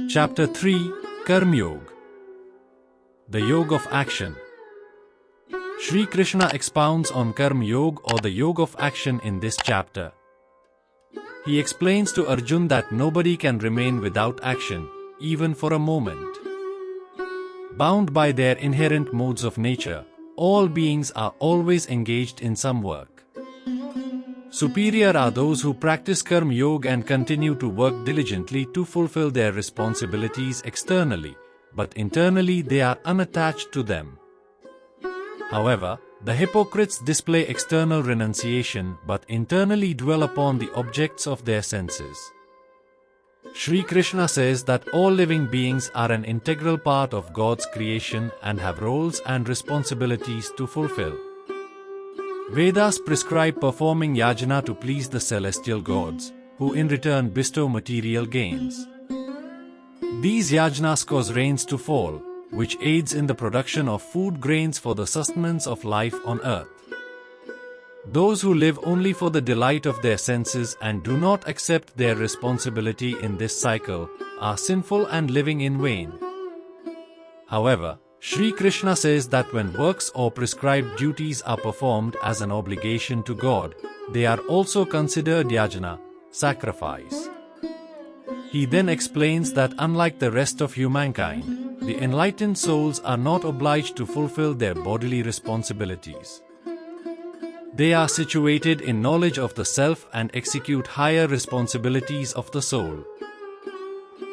Chapter 3, Karm Yog, the Yoga of Action. Shri Krishna expounds on Karm Yog or the Yoga of Action in this chapter. He explains to Arjun that nobody can remain without action, even for a moment. Bound by their inherent modes of nature, all beings are always engaged in some work. Superior are those who practice Karm Yoga and continue to work diligently to fulfill their responsibilities externally, but internally they are unattached to them. However, the hypocrites display external renunciation but internally dwell upon the objects of their senses. Shri Krishna says that all living beings are an integral part of God's creation and have roles and responsibilities to fulfill. Vedas prescribe performing yajna to please the celestial gods, who in return bestow material gains. These yajnas cause rains to fall, which aids in the production of food grains for the sustenance of life on earth. Those who live only for the delight of their senses and do not accept their responsibility in this cycle are sinful and living in vain. However, Shri Krishna says that when works or prescribed duties are performed as an obligation to God, they are also considered yajna, sacrifice. He then explains that unlike the rest of humankind, the enlightened souls are not obliged to fulfill their bodily responsibilities. They are situated in knowledge of the self and execute higher responsibilities of the soul.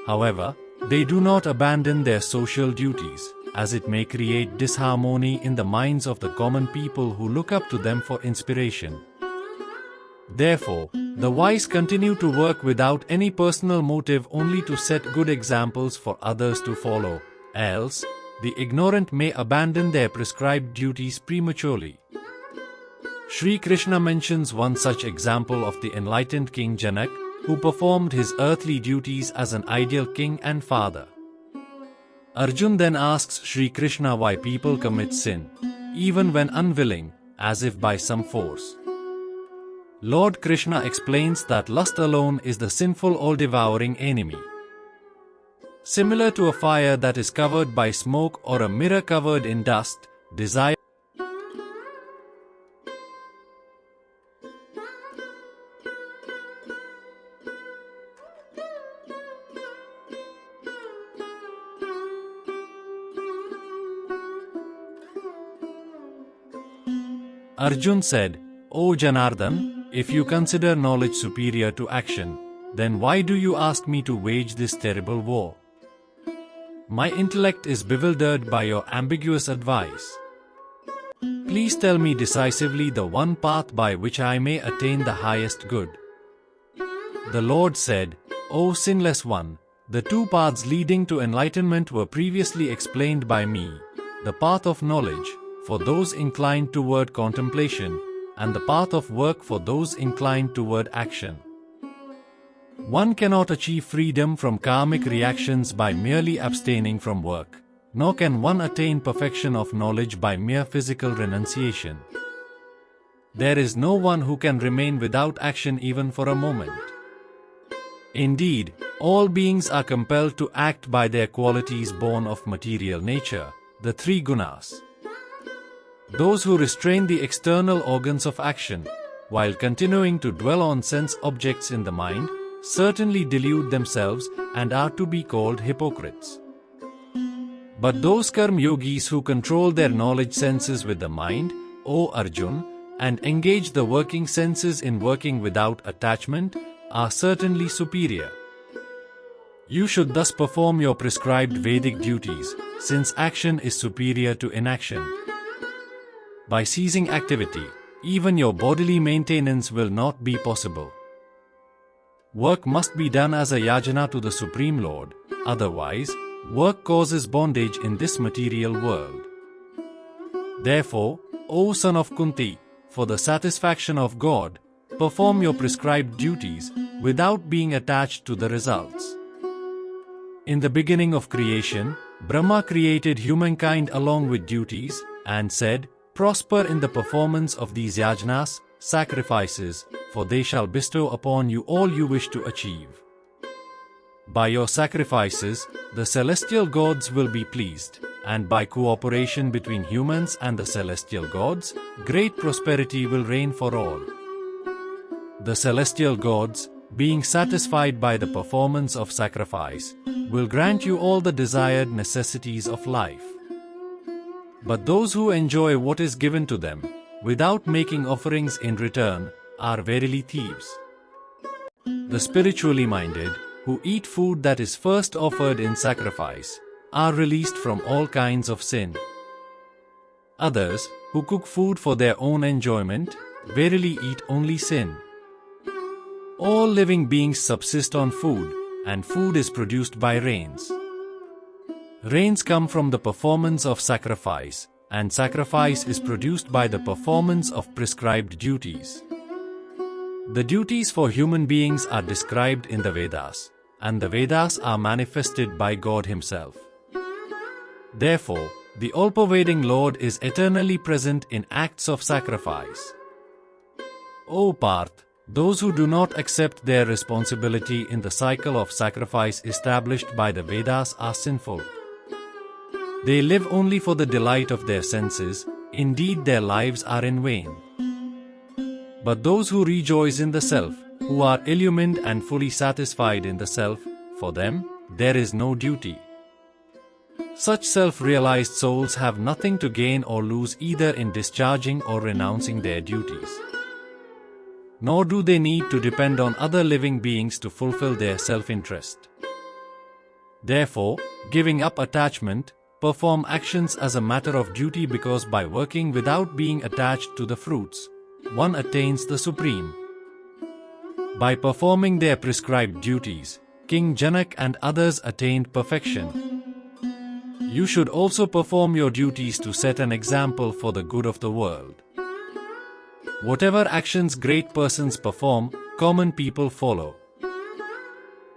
However, they do not abandon their social duties, as it may create disharmony in the minds of the common people who look up to them for inspiration. Therefore, the wise continue to work without any personal motive only to set good examples for others to follow, else, the ignorant may abandon their prescribed duties prematurely. Shri Krishna mentions one such example of the enlightened King Janak, who performed his earthly duties as an ideal king and father. Arjun then asks Shri Krishna why people commit sin, even when unwilling, as if by some force. Lord Krishna explains that lust alone is the sinful all-devouring enemy. Similar to a fire that is covered by smoke or a mirror covered in dust, desire Arjun said, "O Janardhan, if you consider knowledge superior to action, then why do you ask me to wage this terrible war? My intellect is bewildered by your ambiguous advice. Please tell me decisively the one path by which I may attain the highest good." The Lord said, "O sinless one, the two paths leading to enlightenment were previously explained by me, the path of knowledge, for those inclined toward contemplation, and the path of work for those inclined toward action. One cannot achieve freedom from karmic reactions by merely abstaining from work, nor can one attain perfection of knowledge by mere physical renunciation. There is no one who can remain without action even for a moment. Indeed, all beings are compelled to act by their qualities born of material nature, the three gunas. Those who restrain the external organs of action, while continuing to dwell on sense objects in the mind, certainly delude themselves and are to be called hypocrites. But those karm yogis who control their knowledge senses with the mind, O Arjun, and engage the working senses in working without attachment, are certainly superior. You should thus perform your prescribed Vedic duties, since action is superior to inaction. By ceasing activity, even your bodily maintenance will not be possible. Work must be done as a yajna to the Supreme Lord, otherwise, work causes bondage in this material world. Therefore, O son of Kunti, for the satisfaction of God, perform your prescribed duties without being attached to the results. In the beginning of creation, Brahma created humankind along with duties, and said, "Prosper in the performance of these yajnas, sacrifices, for they shall bestow upon you all you wish to achieve." By your sacrifices, the celestial gods will be pleased, and by cooperation between humans and the celestial gods, great prosperity will reign for all. The celestial gods, being satisfied by the performance of sacrifice, will grant you all the desired necessities of life. But those who enjoy what is given to them, without making offerings in return, are verily thieves. The spiritually minded, who eat food that is first offered in sacrifice, are released from all kinds of sin. Others, who cook food for their own enjoyment, verily eat only sin. All living beings subsist on food, and food is produced by rains. Rains come from the performance of sacrifice, and sacrifice is produced by the performance of prescribed duties. The duties for human beings are described in the Vedas, and the Vedas are manifested by God Himself. Therefore, the all-pervading Lord is eternally present in acts of sacrifice. O Parth, those who do not accept their responsibility in the cycle of sacrifice established by the Vedas are sinful. They live only for the delight of their senses, indeed their lives are in vain. But those who rejoice in the self, who are illumined and fully satisfied in the self, for them, there is no duty. Such self-realized souls have nothing to gain or lose either in discharging or renouncing their duties. Nor do they need to depend on other living beings to fulfill their self-interest. Therefore, giving up attachment, perform actions as a matter of duty, because by working without being attached to the fruits, one attains the Supreme. By performing their prescribed duties, King Janak and others attained perfection. You should also perform your duties to set an example for the good of the world. Whatever actions great persons perform, common people follow.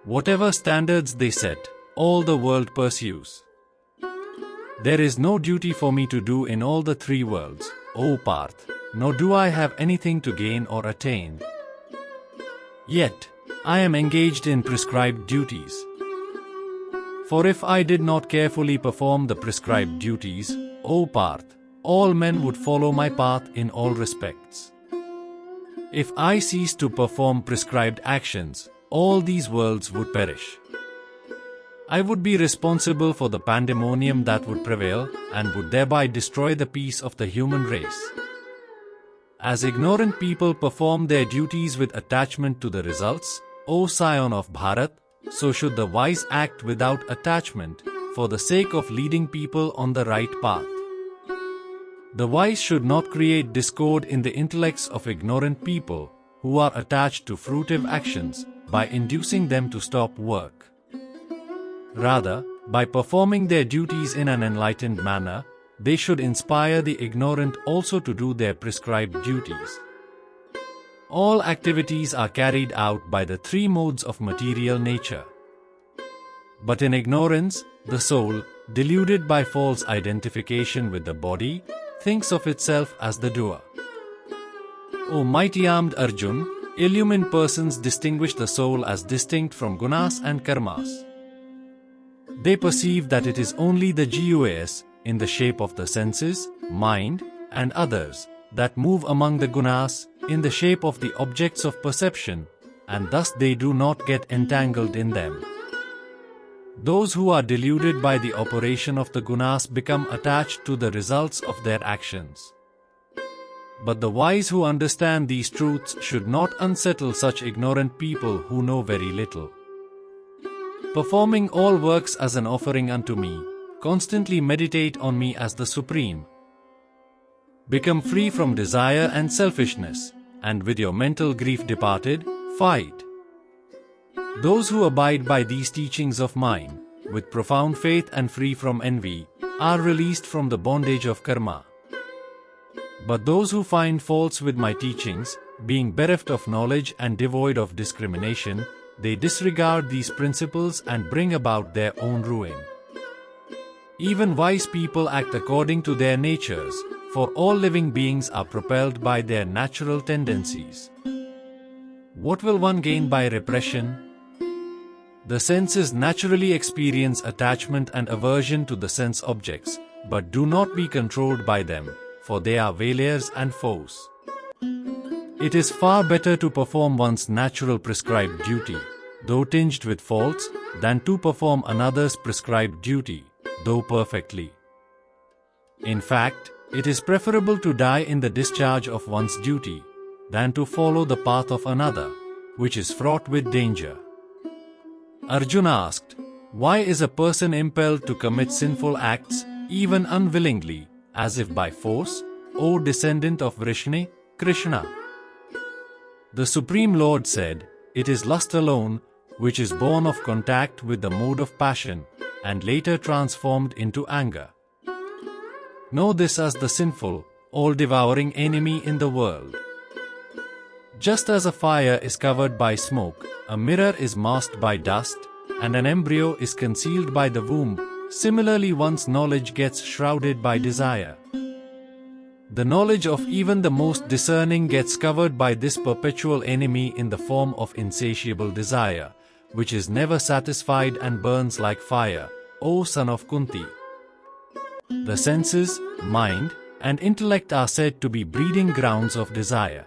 Whatever standards they set, all the world pursues. There is no duty for me to do in all the three worlds, O Parth, nor do I have anything to gain or attain. Yet, I am engaged in prescribed duties. For if I did not carefully perform the prescribed duties, O Parth, all men would follow my path in all respects. If I ceased to perform prescribed actions, all these worlds would perish. I would be responsible for the pandemonium that would prevail, and would thereby destroy the peace of the human race. As ignorant people perform their duties with attachment to the results, O scion of Bharat, so should the wise act without attachment, for the sake of leading people on the right path. The wise should not create discord in the intellects of ignorant people, who are attached to fruitive actions, by inducing them to stop work. Rather, by performing their duties in an enlightened manner, they should inspire the ignorant also to do their prescribed duties. All activities are carried out by the three modes of material nature. But in ignorance, the soul, deluded by false identification with the body, thinks of itself as the doer. O mighty armed Arjun, illumined persons distinguish the soul as distinct from gunas and karmas. They perceive that it is only the GUAS, in the shape of the senses, mind, and others, that move among the gunas, in the shape of the objects of perception, and thus they do not get entangled in them. Those who are deluded by the operation of the gunas become attached to the results of their actions. But the wise who understand these truths should not unsettle such ignorant people who know very little. Performing all works as an offering unto me, constantly meditate on me as the Supreme. Become free from desire and selfishness, and with your mental grief departed, fight. Those who abide by these teachings of mine, with profound faith and free from envy, are released from the bondage of karma. But those who find faults with my teachings, being bereft of knowledge and devoid of discrimination, they disregard these principles and bring about their own ruin. Even wise people act according to their natures, for all living beings are propelled by their natural tendencies. What will one gain by repression? The senses naturally experience attachment and aversion to the sense objects, but do not be controlled by them, for they are vailers and foes. It is far better to perform one's natural prescribed duty, though tinged with faults, than to perform another's prescribed duty, though perfectly. In fact, it is preferable to die in the discharge of one's duty, than to follow the path of another, which is fraught with danger. Arjuna asked, "Why is a person impelled to commit sinful acts, even unwillingly, as if by force, O descendant of Vrishni, Krishna?" The Supreme Lord said, "It is lust alone, which is born of contact with the mode of passion, and later transformed into anger. Know this as the sinful, all-devouring enemy in the world. Just as a fire is covered by smoke, a mirror is masked by dust, and an embryo is concealed by the womb, similarly one's knowledge gets shrouded by desire. The knowledge of even the most discerning gets covered by this perpetual enemy in the form of insatiable desire, which is never satisfied and burns like fire, O son of Kunti. The senses, mind, and intellect are said to be breeding grounds of desire.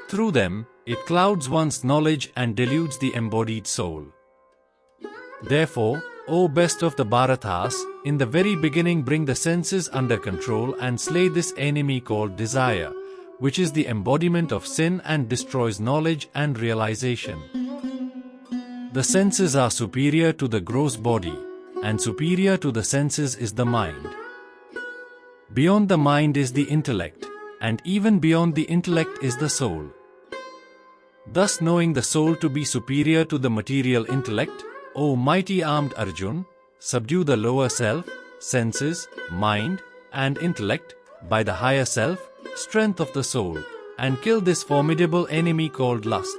Through them, it clouds one's knowledge and deludes the embodied soul. Therefore, O best of the Bharatas, in the very beginning bring the senses under control and slay this enemy called desire, which is the embodiment of sin and destroys knowledge and realization. The senses are superior to the gross body, and superior to the senses is the mind. Beyond the mind is the intellect, and even beyond the intellect is the soul. Thus, knowing the soul to be superior to the material intellect, O mighty armed Arjun, subdue the lower self, senses, mind, and intellect, by the higher self, strength of the soul, and kill this formidable enemy called lust.